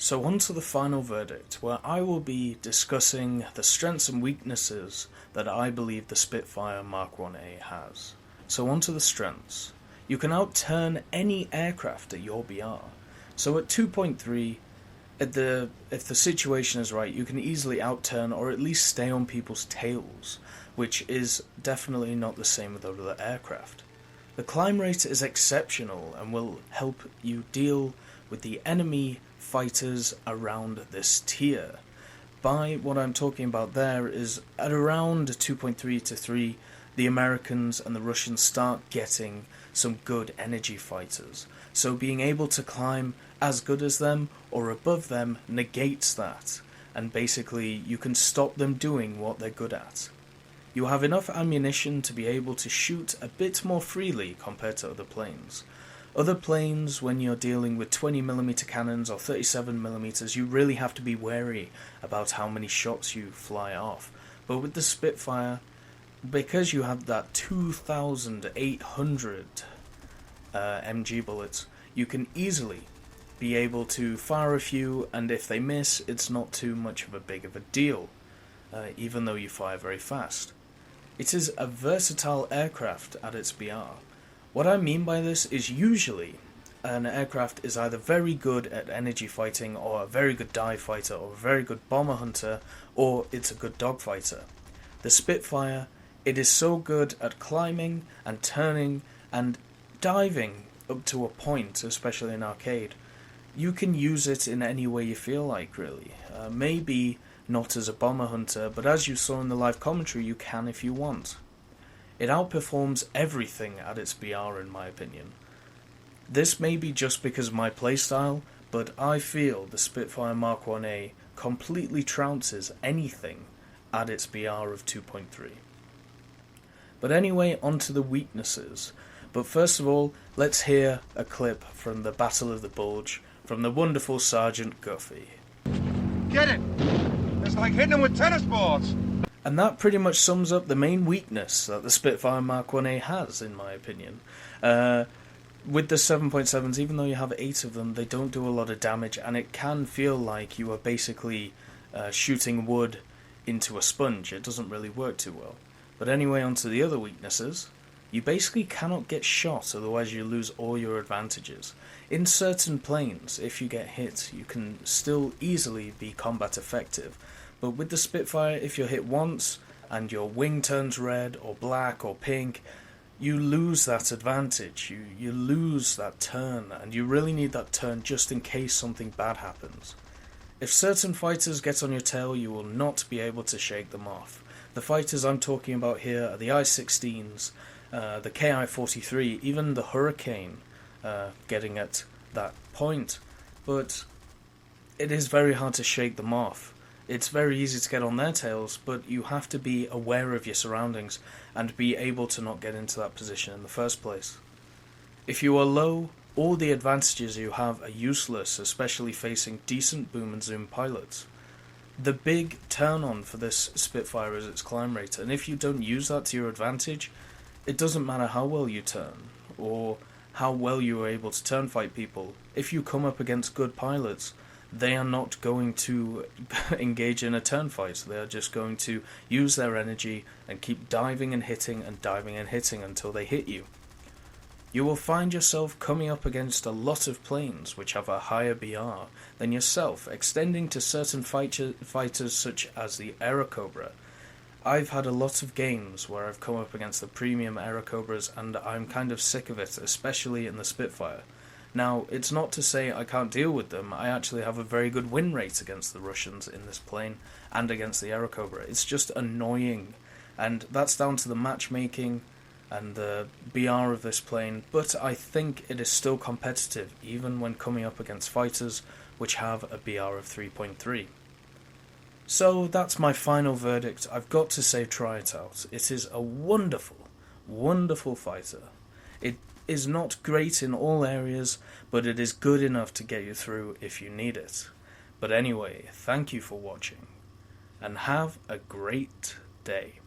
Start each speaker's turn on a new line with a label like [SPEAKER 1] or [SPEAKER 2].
[SPEAKER 1] So on to the final verdict, where I will be discussing the strengths and weaknesses that I believe the Spitfire Mark 1A has. So on to the strengths. You can outturn any aircraft at your BR. So at 2.3, if the situation is right, you can easily outturn or at least stay on people's tails, which is definitely not the same with other aircraft. The climb rate is exceptional and will help you deal with the enemy fighters around this tier. By what I'm talking about there is at around 2.3 to 3, the Americans and the Russians start getting some good energy fighters. So being able to climb as good as them or above them negates that, and basically you can stop them doing what they're good at. You have enough ammunition to be able to shoot a bit more freely compared to other planes. Other planes, when you're dealing with 20mm cannons or 37mm, you really have to be wary about how many shots you fly off. But with the Spitfire, because you have that 2,800 MG bullets, you can easily be able to fire a few, and if they miss, it's not too much of a big of a deal, even though you fire very fast. It is a versatile aircraft at its BR. What I mean by this is usually an aircraft is either very good at energy fighting, or a very good dive fighter, or a very good bomber hunter, or it's a good dogfighter. The Spitfire, it is so good at climbing and turning and diving up to a point, especially in arcade. You can use it in any way you feel like, really. Maybe not as a bomber hunter, but as you saw in the live commentary, you can if you want. It outperforms everything at its BR, in my opinion. This may be just because of my playstyle, but I feel the Spitfire Mark 1A completely trounces anything at its BR of 2.3. But anyway, on to the weaknesses. But first of all, let's hear a clip from the Battle of the Bulge from the wonderful Sergeant Guffey.
[SPEAKER 2] Get it! It's like hitting him with tennis balls!
[SPEAKER 1] And that pretty much sums up the main weakness that the Spitfire Mark 1A has, in my opinion. With the 7.7s, even though you have 8 of them, they don't do a lot of damage, and it can feel like you are basically shooting wood into a sponge. It doesn't really work too well. But anyway, on to the other weaknesses. You basically cannot get shot, otherwise you lose all your advantages. In certain planes, if you get hit, you can still easily be combat effective. But with the Spitfire, if you're hit once, and your wing turns red, or black, or pink, you lose that advantage. You lose that turn, and you really need that turn just in case something bad happens. If certain fighters get on your tail, you will not be able to shake them off. The fighters I'm talking about here are the I-16s, the Ki-43, even the Hurricane getting at that point. But it is very hard to shake them off. It's very easy to get on their tails, but you have to be aware of your surroundings and be able to not get into that position in the first place. If you are low, all the advantages you have are useless, especially facing decent boom and zoom pilots. The big turn-on for this Spitfire is its climb rate, and if you don't use that to your advantage, it doesn't matter how well you turn, or how well you are able to turn fight people. If you come up against good pilots, they are not going to engage in a turn fight. They are just going to use their energy and keep diving and hitting until they hit you. You will find yourself coming up against a lot of planes which have a higher BR than yourself, extending to certain fighters such as the Aerocobra. I've had a lot of games where I've come up against the premium Aerocobras, and I'm kind of sick of it, especially in the Spitfire. Now, it's not to say I can't deal with them. I actually have a very good win rate against the Russians in this plane and against the Aerocobra. It's just annoying, and that's down to the matchmaking and the BR of this plane, but I think it is still competitive even when coming up against fighters which have a BR of 3.3. So that's my final verdict. I've got to say, try it out. It is a wonderful, wonderful fighter. It is not great in all areas, but it is good enough to get you through if you need it. But anyway, thank you for watching, and have a great day.